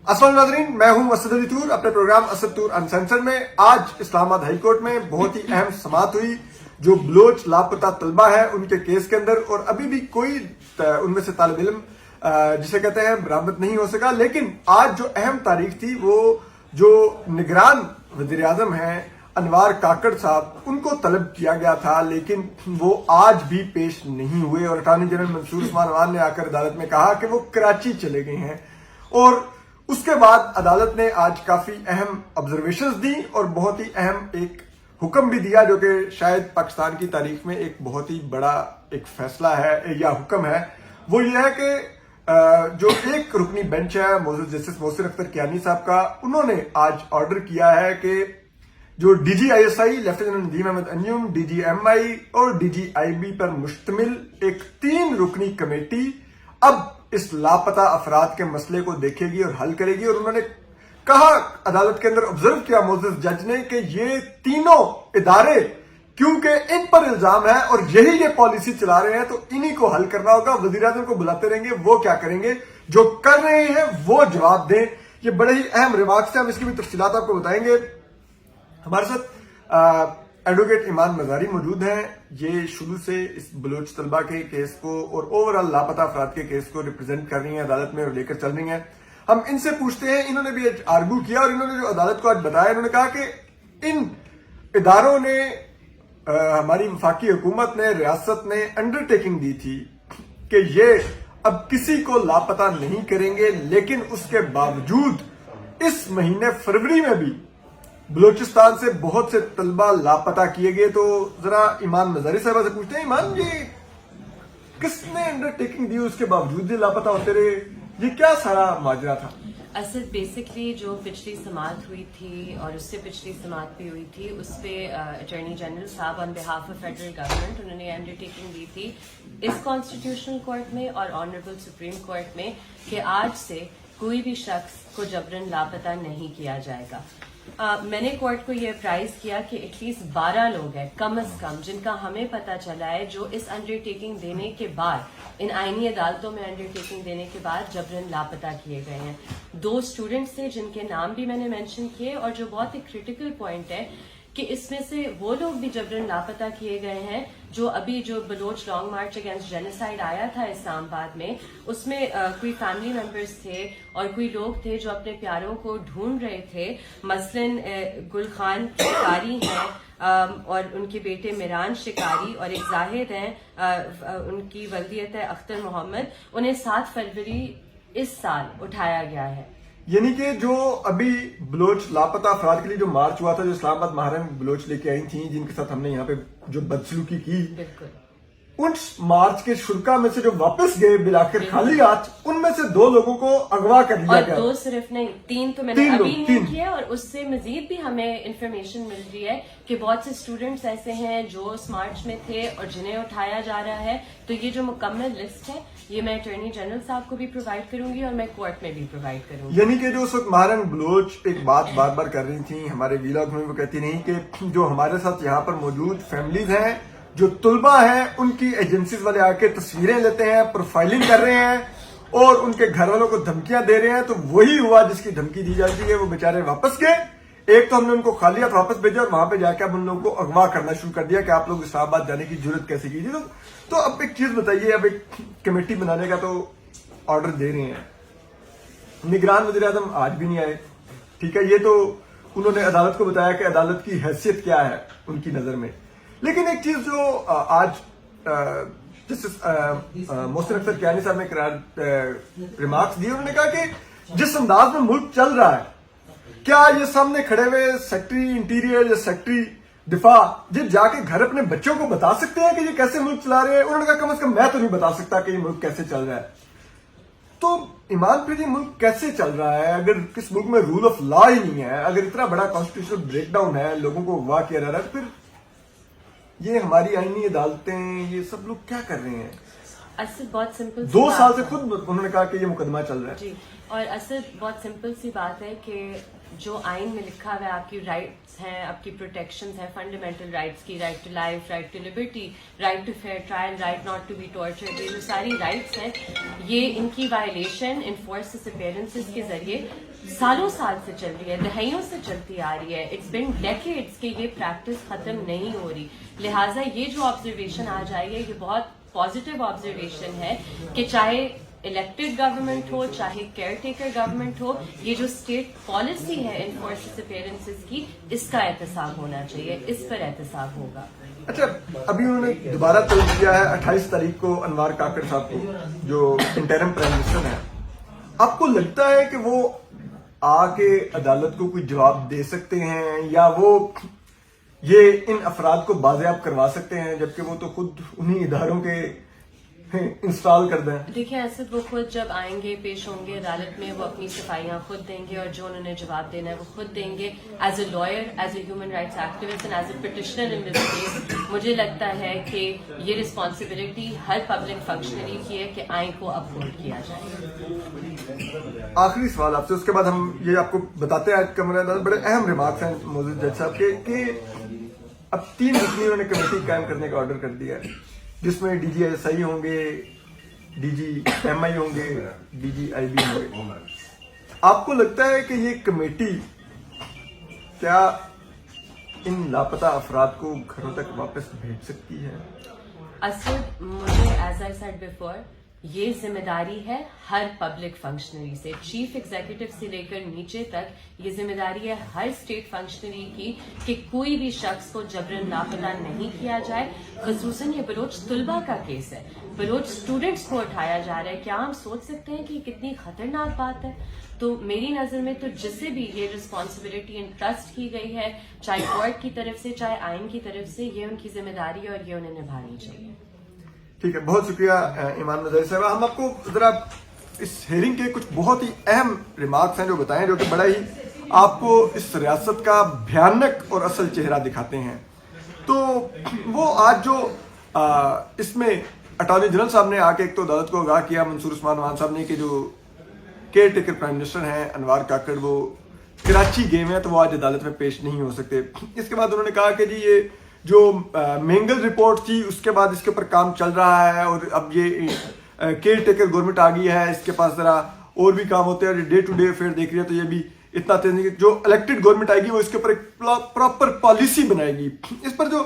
अस्सलाम नाज़रीन, मैं हूं असद अली तूर। अपने प्रोग्राम असद तूर अनसेंसर्ड में आज इस्लामाबाद हाई कोर्ट में बहुत ही अहम समाअत हुई जो बलोच लापता तलबा है उनके केस के अंदर, और अभी भी कोई उनमें से तालिब इल्म जिसे कहते हैं बरामद नहीं हो सका। लेकिन आज जो अहम तारीख थी वो जो निगरान वज़ीर आज़म हैं अनवार काकड़ साहब, उनको तलब किया गया था, लेकिन वो आज भी पेश नहीं हुए। और अटॉर्नी जनरल मंसूर उस्मान अवान ने आकर अदालत में कहा कि वो कराची चले गए हैं। और उसके बाद अदालत ने आज काफी अहम ऑब्जर्वेशंस दी और बहुत ही अहम एक हुक्म भी दिया जो कि शायद पाकिस्तान की तारीख में एक बहुत ही बड़ा एक फैसला है या हुक्म है। वो ये है कि जो एक रुकनी बेंच है मौजूद जस्टिस मोहसिन अख्तर कियानी साहब का, उन्होंने आज ऑर्डर किया है कि जो DGISI lieutenant Nadeem Ahmed Anjum, DGMI और DGIB पर मुश्तमिल एक 3 रुकनी कमेटी अब इस लापता अफराद के मसले को देखेगी और हल करेगी। और उन्होंने कहा, अदालत के अंदर ऑब्जर्व किया मोअज़्ज़ज़ जज ने, कि ये तीनों इदारे क्योंकि इन पर इल्जाम है और यही ये पॉलिसी चला रहे हैं तो इन्हीं को हल करना होगा। वज़ीर आज़म को बुलाते रहेंगे, वो क्या करेंगे, जो कर रहे हैं वो जवाब दें। ये बड़े ही अहम रिमार्क्स हैं, हम इसकी भी तफसीलात आपको बताएंगे। हमारे साथ एडवोकेट ईमान मजारी मौजूद हैं। ये शुरू से इस बलोच तलबा के केस को और ओवरऑल लापता अफराद के केस को रिप्रेजेंट कर रही हैं अदालत में और लेकर चल रही हैं। हम इनसे पूछते हैं, इन्होंने भी आर्गू किया और इन्होंने जो अदालत को आज बताया, इन्होंने कहा कि इन इदारों ने हमारी वफाकी हुकूमत ने, रियासत ने अंडरटेकिंग दी थी कि ये अब किसी को लापता नहीं करेंगे, लेकिन उसके बावजूद इस महीने फरवरी में भी बलोचिस्तान से बहुत से तलबा लापता किए गए। तो जरा ईमान मजारी साहबा से पूछते हैं, ईमान ये किसने अंडरटेकिंग दी, उसके बावजूद ये लापता होते रहे, ये क्या सारा माजरा था? असल बेसिकली जो पिछली समाअत हुई थी और उससे पिछली समाअत भी हुई थी, उस पर अटॉर्नी जनरल साहब on behalf of federal government उन्होंने अंडरटेकिंग दी थी इस कॉन्स्टिट्यूशनल कोर्ट में और ऑनरेबल सुप्रीम कोर्ट में कि आज से कोई भी शख्स को जबरन लापता नहीं किया जाएगा। मैंने कोर्ट को ये अप्राइज किया कि एटलीस्ट 12 लोग हैं कम अज कम जिनका हमें पता चला है जो इस अंडरटेकिंग देने के बाद, इन आईनी अदालतों में अंडरटेकिंग देने के बाद जबरन लापता किए गए हैं। 2 स्टूडेंट्स थे जिनके नाम भी मैंने मेंशन किए, और जो बहुत ही क्रिटिकल पॉइंट है कि इसमें से वो लोग भी जबरन लापता किए गए हैं जो अभी जो Baloch long march against genocide आया था इस्लामाबाद में, उसमें कोई फैमिली मेंबर्स थे और कोई लोग थे जो अपने प्यारों को ढूंढ रहे थे। मसलन गुल खान शिकारी हैं और उनके बेटे मिरान शिकारी, और एक जाहिद हैं उनकी वल्दियत है अख्तर मोहम्मद। उन्हें 7 फरवरी इस साल उठाया गया है। यानी कि जो अभी बलोच लापता अफराद के लिए जो मार्च हुआ था, जो इस्लामाबाद महारंग बलोच लेके आई थी, जिनके साथ हमने यहाँ पे जो बदसलूकी की, बिल्कुल उस मार्च के शुल्का में से जो वापस गए बिलाकर खाली हाथ, उनमें से 2 लोगों को अगवा कर लिया गया। और 2 सिर्फ नहीं, 3 तो मैंने अभी नहीं किया, और उससे मजीद भी हमें इंफॉर्मेशन मिल रही है कि बहुत से स्टूडेंट्स ऐसे हैं जो उस मार्च में थे और जिन्हें उठाया जा रहा है। तो ये जो मुकम्मल लिस्ट है ये मैं अटॉर्नी जनरल साहब को भी प्रोवाइड करूंगी और मैं कोर्ट में भी प्रोवाइड करूंगी। यानी कि जो उस वक्त महारंग बलोच एक बात बार बार कर रही थी हमारे वीलॉग में, वो कहती नहीं कि जो हमारे साथ यहाँ पर मौजूद फैमिलीज हैं, जो तुलबा हैं, उनकी एजेंसीज वाले आके तस्वीरें लेते हैं, प्रोफाइलिंग कर रहे हैं और उनके घर वालों को धमकियां दे रहे हैं। तो वही हुआ जिसकी धमकी दी जाती है। वो बेचारे वापस गए, एक तो हमने उनको खाली हाथ वापस भेजा और वहां पे जाके अब उन लोगों को अगवा करना शुरू कर दिया कि आप लोग इस्लामाबाद जाने की जरूरत कैसे की थी। तो अब एक चीज बताइए, अब एक कमेटी बनाने का तो ऑर्डर दे रहे हैं, निगरान वज़ीर आज़म आज भी नहीं आए। ठीक है, ये तो उन्होंने अदालत को बताया कि अदालत की हैसियत क्या है उनकी नजर में। लेकिन एक चीज जो आज जस्टिस मोहसिन अख्तर कियानी साहब ने रिमार्क्स दिए, उन्होंने कहा कि जिस अंदाज में मुल्क चल रहा है, क्या ये सामने खड़े हुए सेक्रेटरी इंटीरियर या सेक्रेटरी दिफा जिस जाके घर अपने बच्चों को बता सकते हैं कि ये कैसे मुल्क चला रहे हैं? उन्होंने कहा कम से कम मैं तो नहीं बता सकता कि ये मुल्क कैसे चल रहा है। तो ईमान फिर ये मुल्क कैसे चल रहा है अगर किस मुल्क में रूल ऑफ लॉ ही नहीं है, अगर इतना बड़ा कॉन्स्टिट्यूशनल ब्रेकडाउन है, लोगों को अगवा किया जा रहा है, फिर ये हमारी आईनी अदालतें, ये सब लोग क्या कर रहे हैं? असद बहुत सिंपल 2 साल से खुद उन्होंने कहा कि ये मुकदमा चल रहा है। जी, और असद बहुत सिंपल सी बात है कि जो आइन में लिखा हुआ है आपकी राइट्स हैं, आपकी प्रोटेक्शंस हैं, फंडामेंटल राइट्स की, right to life, right to liberty, right to fair trial, right not to be tortured, ये जो सारी राइट्स हैं, ये इनकी वायलेशन इनफोर्स डिसअपीयरेंसेस के जरिए सालों साल से चल रही है, दहाइयों से चलती आ रही है। इट्स बिन डेकेड्स कि ये प्रैक्टिस खत्म नहीं हो रही। लिहाजा ये जो ऑब्जर्वेशन आज आई है, ये बहुत पॉजिटिव ऑब्जर्वेशन है कि चाहे इलेक्टेड गवर्नमेंट हो, चाहे केयर टेकर गवर्नमेंट हो, ये जो स्टेट पॉलिसी है इनफोर्स डिसअपीयरेंसेस की, इसका एहतसाब होना चाहिए, इस पर एहतसाब होगा। अच्छा, अभी उन्होंने दोबारा तलब किया है 28 तारीख को अनवार काकड़ साहब को, जो इंटरिम प्राइम मिनिस्टर हैं। आपको लगता है कि वो आके अदालत को कोई जवाब दे सकते हैं, या वो ये इन अफराद को बाजियाब करवा सकते हैं, जबकि वो तो खुद उन्हीं इदारों के इंस्टॉल कर दें? देखिए असद, वो खुद जब आएंगे, पेश होंगे अदालत में, वो अपनी सफाइयां खुद देंगे और जो उन्होंने जवाब देना है वो खुद देंगे। As a lawyer, as a human rights activist and as a petitioner in this case, मुझे लगता है कि ये रिस्पॉन्सिबिलिटी हर पब्लिक फंक्शनरी की है कि आइन को अपहोल्ड किया जाए। आखिरी सवाल आपसे, उसके बाद हम ये आपको बताते हैं। आज कमरे में बड़े अहम रिमार्क्स हैं मौजूद जज साहब के कि अब 3 रुकनी उन्होंने कमेटी कायम करने का ऑर्डर कर दिया है, जिसमें DGSI होंगे, DGMI होंगे, DGIB होंगे। आपको लगता है कि ये कमेटी क्या इन लापता अफराद को घरों तक वापस भेज सकती है? असद, मुझे एज आई सेड बिफोर, ये जिम्मेदारी है हर पब्लिक फंक्शनरी से, चीफ एग्जीक्यूटिव से लेकर नीचे तक ये जिम्मेदारी है हर स्टेट फंक्शनरी की कि कोई भी शख्स को जबरन लापता नहीं किया जाए। खसूसन ये बलोच तुलबा का केस है, बलोच स्टूडेंट्स को उठाया जा रहा है। क्या हम सोच सकते हैं कि कितनी खतरनाक बात है? तो मेरी नजर में तो जिससे भी ये रिस्पॉन्सिबिलिटी इंट्रस्ट की गई है, चाहे कोर्ट की तरफ से चाहे आइन की तरफ से, ये उनकी जिम्मेदारी है और ये उन्हें निभानी चाहिए। ठीक है, बहुत शुक्रिया ईमान नजरी साहब। हम आपको जरा इस हेयरिंग के कुछ बहुत ही अहम रिमार्क्स हैं जो बताएं, जो कि बड़ा ही आपको इस रियासत का भयानक और असल चेहरा दिखाते हैं। तो वो आज जो इसमें अटॉर्नी जनरल साहब ने आके एक तो अदालत को आगाह किया, मंसूर उस्मान वान साहब ने, कि जो केयर टेकर प्राइम मिनिस्टर हैं अनवार काकड़, वो कराची गए हैं, तो वो आज अदालत में पेश नहीं हो सकते। इसके बाद उन्होंने कहा कि जी ये जो मेंगल रिपोर्ट थी, उसके बाद इसके ऊपर काम चल रहा है और अब ये केयर टेकर गवर्नमेंट आ गई है, इसके पास जरा और भी काम होते हैं, डे टू डे अफेयर देख रही है, तो ये भी इतना तेज नहीं। जो इलेक्टेड गवर्नमेंट आएगी वो इसके ऊपर एक प्रॉपर पॉलिसी बनाएगी। इस पर जो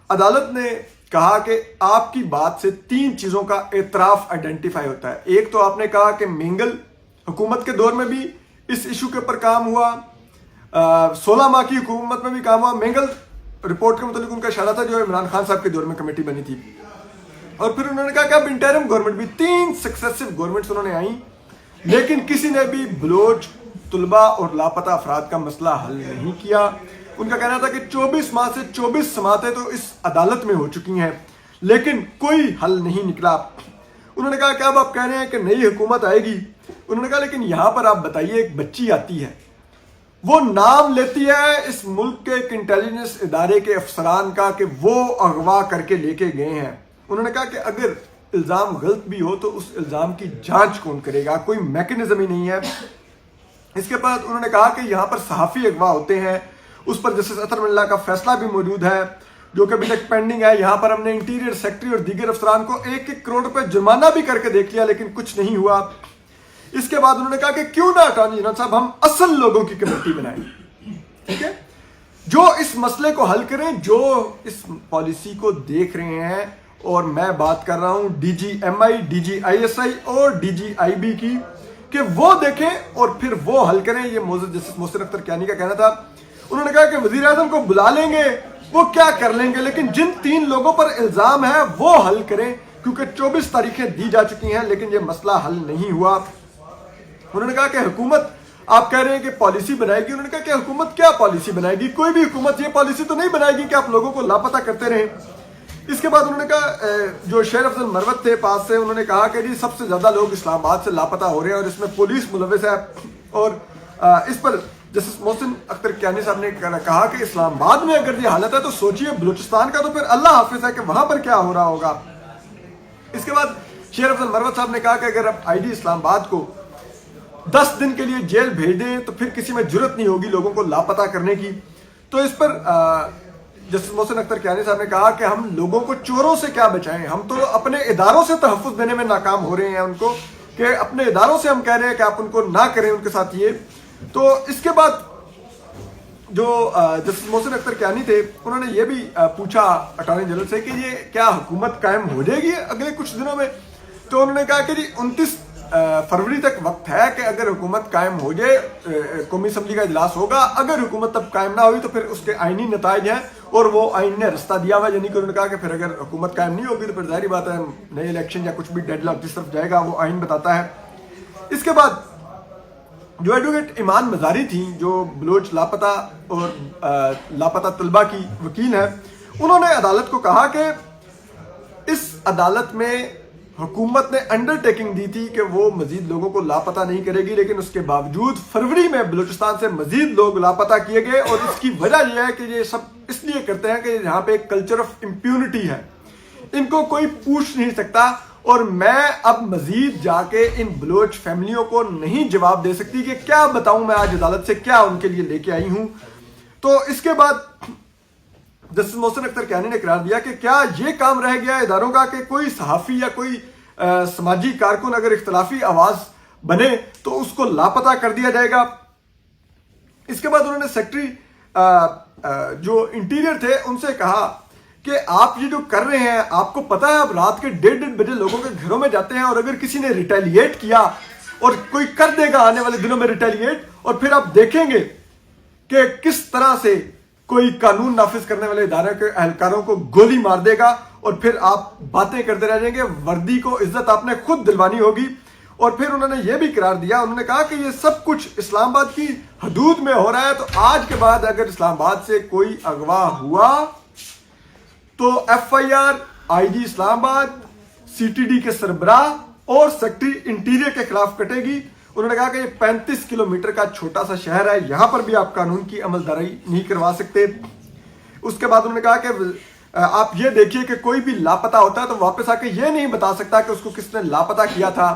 अदालत ने कहा कि आपकी बात से 3 चीजों का एतराफ आइडेंटिफाई होता है। एक तो आपने कहा कि मेंगल हुकूमत के दौर में भी इस इशू के ऊपर काम हुआ, 16 माह की हुकूमत में भी काम हुआ। मेंगल रिपोर्ट के मुताबिक उनका इशारा था जो इमरान खान साहब के दौर में कमेटी बनी थी। और फिर उन्होंने कहा कि अब इंटरिम गवर्नमेंट भी 3 सक्सेसिव गवर्नमेंट्स उन्होंने आई, लेकिन किसी ने भी बलोच, तुलबा और लापता अफराद का मसला हल नहीं किया। उनका कहना था कि 24 माह से 24 समातें तो इस अदालत में हो चुकी हैं, लेकिन कोई हल नहीं निकला। उन्होंने कहा कि अब आप कह रहे हैं कि नई हुकूमत आएगी। उन्होंने कहा लेकिन यहां पर आप बताइए, एक बच्ची आती है, वो नाम लेती है इस मुल्क के एक इंटेलिजेंस इदारे के अफसरान का कि वो अगवा करके लेके गए हैं। उन्होंने कहा कि अगर इल्जाम गलत भी हो तो उस इल्जाम की जांच कौन करेगा, कोई मैकेनिज्म ही नहीं है। इसके बाद उन्होंने कहा कि यहाँ पर सहाफी अगवा होते हैं, उस पर जस्टिस अतर मिल्ला का फैसला भी मौजूद है जो कि अभी तक पेंडिंग है। यहाँ पर हमने इंटीरियर सेक्रेटरी और दीगर अफसरान को 1-1 करोड़ रुपए जुर्माना भी करके देख लिया, लेकिन कुछ नहीं हुआ। इसके बाद उन्होंने कहा कि क्यों ना अटॉर्नी जनरल साहब हम असल लोगों की कमेटी बनाएं, ठीक है, जो इस मसले को हल करें, जो इस पॉलिसी को देख रहे हैं। और मैं बात कर रहा हूं DGMI, DGISI और DGIB की, कि वो देखें और फिर वो हल करें। ये मौजूद जस्टिस मोहसिन अख्तर कियानी का कहना था। उन्होंने कहा कि वजीर आजम को बुला लेंगे, वो क्या कर लेंगे, लेकिन जिन 3 लोगों पर इल्जाम है वो हल करें, क्योंकि 24 तारीखें दी जा चुकी हैं लेकिन ये मसला हल नहीं हुआ। उन्होंने कहा कि हुकूमत, आप कह रहे हैं कि पॉलिसी बनाएगी। उन्होंने कहा कि हुकूमत क्या पॉलिसी बनाएगी, कोई भी हुकूमत ये पॉलिसी तो नहीं बनाएगी कि आप लोगों को लापता करते रहें। इसके बाद उन्होंने कहा, जो शेर अफजल मरवत थे पास से, उन्होंने कहा कि जी सबसे ज्यादा लोग इस्लामाबाद से लापता हो रहे हैं और इसमें पुलिस मुलविस है। और इस पर जस्टिस मोहसिन अख्तर कियानी साहब ने कहा कि इस्लामाबाद में अगर ये हालत है तो सोचिए बलूचिस्तान का, तो फिर अल्लाह हाफिज है कि वहां पर क्या हो रहा होगा। इसके बाद शेर अफजल मरवत साहब ने कहा कि अगर आप ID इस्लामाबाद को 10 दिन के लिए जेल भेज दें तो फिर किसी में जुर्रत नहीं होगी लोगों को लापता करने की। तो इस पर जस्टिस मोहसिन अख्तर कियानी साहब ने कहा कि हम लोगों को चोरों से क्या बचाएं, हम तो अपने इदारों से तहफ़्फ़ुज़ देने में नाकाम हो रहे हैं उनको, कि अपने इदारों से हम कह रहे हैं कि आप उनको ना करें उनके साथ ये। तो इसके बाद जो जस्टिस मोहसिन अख्तर कियानी थे उन्होंने ये भी पूछा अटॉर्नी जनरल से कि ये क्या हुकूमत कायम हो जाएगी अगले कुछ दिनों में। तो उन्होंने कहा कि जी 29 फरवरी तक वक्त है कि अगर हुकूमत कायम हो जाए, कौमी असम्बली का इजलास होगा, अगर हुकूमत तब कायम ना हुई तो फिर उसके आइनी नताइज हैं और वो आइन ने रास्ता दिया हुआ। यानी कि उन्होंने कहा कि फिर अगर हुकूमत कायम नहीं होगी तो फिर जाहिर बात है नए इलेक्शन या कुछ भी डेडलॉक जिस तरफ जाएगा वो आइन बताता है। इसके बाद जो एडवोकेट ईमान मजारी थी जो बलोच लापता और लापता तलबा की वकील है, उन्होंने अदालत को कहा कि इस अदालत में हुकूमत ने अंडरटेकिंग दी थी कि वो मजीद लोगों को लापता नहीं करेगी, लेकिन उसके बावजूद फरवरी में बलूचिस्तान से मजीद लोग लापता किए गए। और इसकी वजह यह है कि ये सब इसलिए करते हैं कि यहाँ पे एक कल्चर ऑफ इम्प्यूनिटी है, इनको कोई पूछ नहीं सकता। और मैं अब मजीद जाके इन बलोच फैमिलियों को नहीं जवाब दे सकती कि क्या बताऊं मैं आज अदालत से क्या उनके लिए लेके आई हूं। तो इसके बाद जस्टिस मोहसिन अख्तर कियानी ने करार दिया कि क्या ये काम रह गया इदारों का कि कोई सहाफ़ी या कोई समाजी कारकुन अगर इख्तलाफी आवाज बने तो उसको लापता कर दिया जाएगा। इसके बाद उन्होंने सेक्रेटरी जो इंटीरियर थे उनसे कहा कि आप ये जो कर रहे हैं, आपको पता है आप रात के 1:30 बजे लोगों के घरों में जाते हैं और अगर किसी ने रिटेलिएट किया और कोई कर देगा आने वाले दिनों में रिटेलिएट, और फिर आप देखेंगे कि किस तरह से कोई कानून नाफिज करने वाले इदारे के एहलकारों को गोली मार देगा और फिर आप बातें करते रह जाएंगे। वर्दी को इज्जत आपने खुद दिलवानी होगी। और फिर उन्होंने ये भी करार दिया, उन्होंने कहा कि ये सब कुछ इस्लामाबाद की हदूद में हो रहा है, तो आज के बाद अगर इस्लामाबाद से कोई अगवा हुआ तो FIR IG इस्लामाबाद, CTD के सरबराह और सेक्रेटरी इंटीरियर के खिलाफ कटेगी। उन्होंने कहा कि ये 35 किलोमीटर का छोटा सा शहर है, यहां पर भी आप कानून की अमलदारी नहीं करवा सकते। उसके बाद उन्होंने कहा कि आप ये देखिए कि कोई भी लापता होता है तो वापस आके ये नहीं बता सकता कि उसको किसने लापता किया था,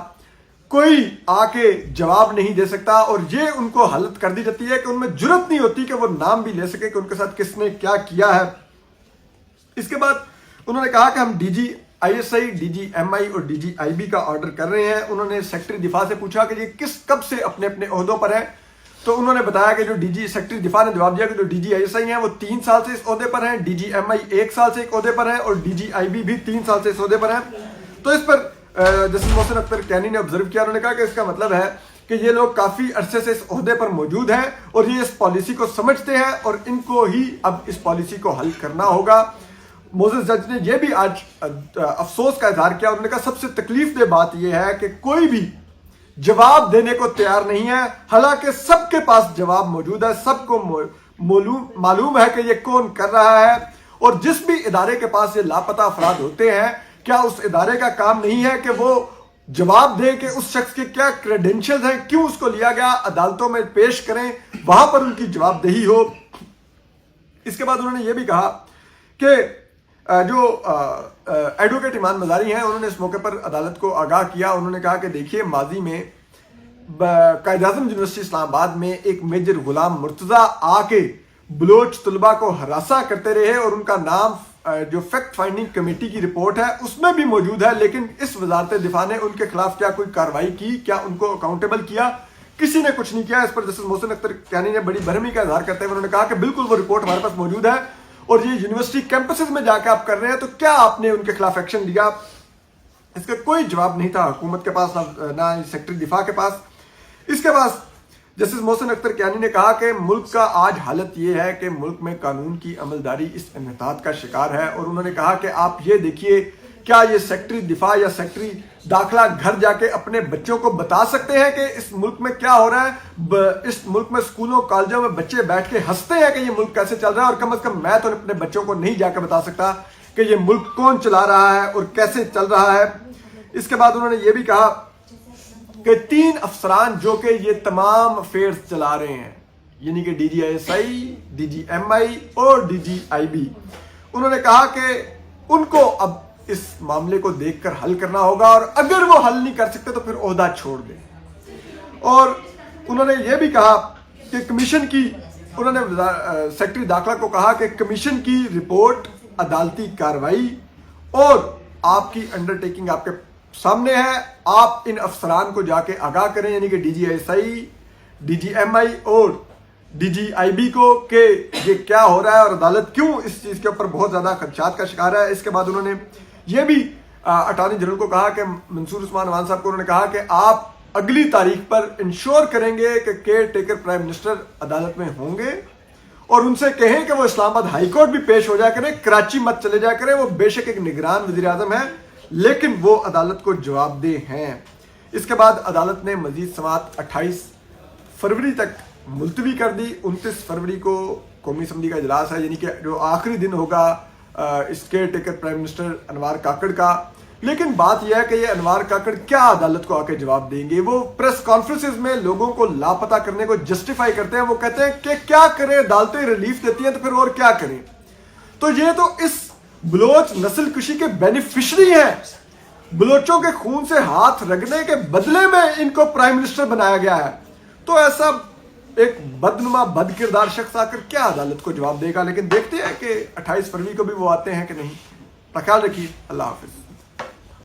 कोई आके जवाब नहीं दे सकता। और ये उनको हालत कर दी जाती है कि उनमें जुर्रत नहीं होती कि वो नाम भी ले सके कि उनके साथ किसने क्या किया है। इसके बाद उन्होंने कहा कि हम DG ISI, DG MI और DG IB का ऑर्डर कर रहे हैं। उन्होंने सेक्रेटरी दिफा से पूछा कि ये कब से अपने अपने ओहदों पर है, तो उन्होंने बताया कि जो DG सेक्रेटरी दिफा ने जवाब दिया कि जो DG ISI हैं वो 3 साल से इस ओहदे पर हैं, DG MI 1 साल से एक ओहदे पर है और DG IB भी 3 साल से इस ओहदे पर है। तो इस पर जस्टिस मोहसिन अख्तर कियानी ने ऑब्जर्व किया, उन्होंने कहा कि इसका मतलब है कि ये लोग काफी अरसे से इस ओहदे पर मौजूद हैं और ये इस पॉलिसी को समझते हैं और इनको ही अब इस पॉलिसी को हल करना होगा। मोजेस जज ने यह भी आज अफसोस का इजहार किया, उन्होंने कहा सबसे तकलीफ दे बात यह है कि कोई भी जवाब देने को तैयार नहीं है, हालांकि सबके पास जवाब मौजूद है, सबको मालूम है कि ये कौन कर रहा है। और जिस भी इदारे के पास ये लापता अफराद होते हैं, क्या उस इदारे का काम नहीं है कि वो जवाब दे कि उस शख्स के क्या क्रेडेंशियल्स हैं, क्यों उसको लिया गया, अदालतों में पेश करें, वहां पर उनकी जवाबदेही हो। इसके बाद उन्होंने ये भी कहा कि जो एडवोकेट ईमान मजारी हैं उन्होंने इस मौके पर अदालत को आगाह किया। उन्होंने कहा कि देखिए माजी में कायद-ए-आज़म यूनिवर्सिटी इस्लामाबाद में एक मेजर गुलाम मुर्तजा आके बलोच तलबा को हरासा करते रहे और उनका नाम जो फैक्ट फाइंडिंग कमेटी की रिपोर्ट है उसमें भी मौजूद है, लेकिन इस वजारत दिफा ने उनके खिलाफ क्या कोई कार्रवाई की, क्या उनको अकाउंटेबल किया? किसी ने कुछ नहीं किया। इस पर जस्टिस मोहसिन अख्तर कियानी ने बड़ी बरहमी का इजहार करते हुए उन्होंने कहा कि बिल्कुल वो रिपोर्ट हमारे पास मौजूद है और ये यूनिवर्सिटी कैंपसेस में जाकर आप कर रहे हैं, तो क्या आपने उनके खिलाफ एक्शन लिया? इसका कोई जवाब नहीं था हुकूमत के पास, ना सेक्रेटरी दिफा के पास। इसके बाद जस्टिस मोहसिन अख्तर कियानी ने कहा कि मुल्क का आज हालत यह है कि मुल्क में कानून की अमलदारी इस इन्हितात का शिकार है। और उन्होंने कहा कि आप ये देखिए, क्या ये सेक्रेटरी दिफा या सेक्रेटरी दाखिला घर जाके अपने बच्चों को बता सकते हैं कि इस मुल्क में क्या हो रहा है? इस मुल्क में स्कूलों कॉलेजों में बच्चे बैठ के हंसते हैं कि ये मुल्क कैसे चल रहा है, और कम से कम मैं तो अपने बच्चों को नहीं जाकर बता सकता कि ये मुल्क कौन चला रहा है और कैसे चल रहा है। इसके बाद उन्होंने ये भी कहा कि 3 अफसरान जो कि ये तमाम अफेयर्स चला रहे हैं, यानी कि DG ISI, DG MI और DG IB, उन्होंने कहा कि उनको अब इस मामले को देखकर हल करना होगा, और अगर वो हल नहीं कर सकते तो फिर ओहदा छोड़ दें। और उन्होंने ये भी कहा कि कमीशन की, उन्होंने सेक्रेटरी दाखिला को कहा कि कमीशन की रिपोर्ट, अदालती कार्रवाई और आपकी अंडरटेकिंग आपके सामने है, आप इन अफसरान को जाके आगाह करें, यानी कि DGSI, DGMI और DGIB को, कि ये क्या हो रहा है और अदालत क्यों इस चीज़ के ऊपर बहुत ज़्यादा खदशात का शिकार है। इसके बाद उन्होंने ये भी अटॉर्नी जनरल को कहा कि मंसूर उस्मान अवान साहब को उन्होंने कहा कि आप अगली तारीख पर इंश्योर करेंगे कि केयर टेकर प्राइम मिनिस्टर अदालत में होंगे, और उनसे कहें कि वो इस्लामाबाद हाई कोर्ट भी पेश हो जाया करें, कराची मत चले जाया करें। वो बेशक एक निगरान वज़ीर आज़म है, लेकिन वो अदालत को जवाबदेह हैं। इसके बाद अदालत ने मजीद समाअत 28 फरवरी तक मुलतवी कर दी। 29 फरवरी को कौमी असम्बली का इजलास है, यानी कि जो आखिरी दिन होगा इस केयर टेकर प्राइम मिनिस्टर अनवार काकड़ का। लेकिन बात यह है कि ये अनवार काकड़ क्या अदालत को आके जवाब देंगे। वो प्रेस कॉन्फ्रेंसेस में लोगों को लापता करने को जस्टिफाई करते हैं। वो कहते हैं कि क्या करें, अदालतें रिलीफ देती हैं तो फिर और क्या करें। तो ये तो इस बलोच नस्ल कुशी के बेनिफिशरी हैं। बलोचों के खून से हाथ रगड़ने के बदले में इनको प्राइम मिनिस्टर बनाया गया है। तो ऐसा एक बदनुमा बद किरदार शख्स आकर क्या अदालत को जवाब देगा। लेकिन देखते हैं कि 28 फरवरी को भी वो आते हैं कि नहीं। अपना ख्याल रखिए। अल्लाह हाफिज।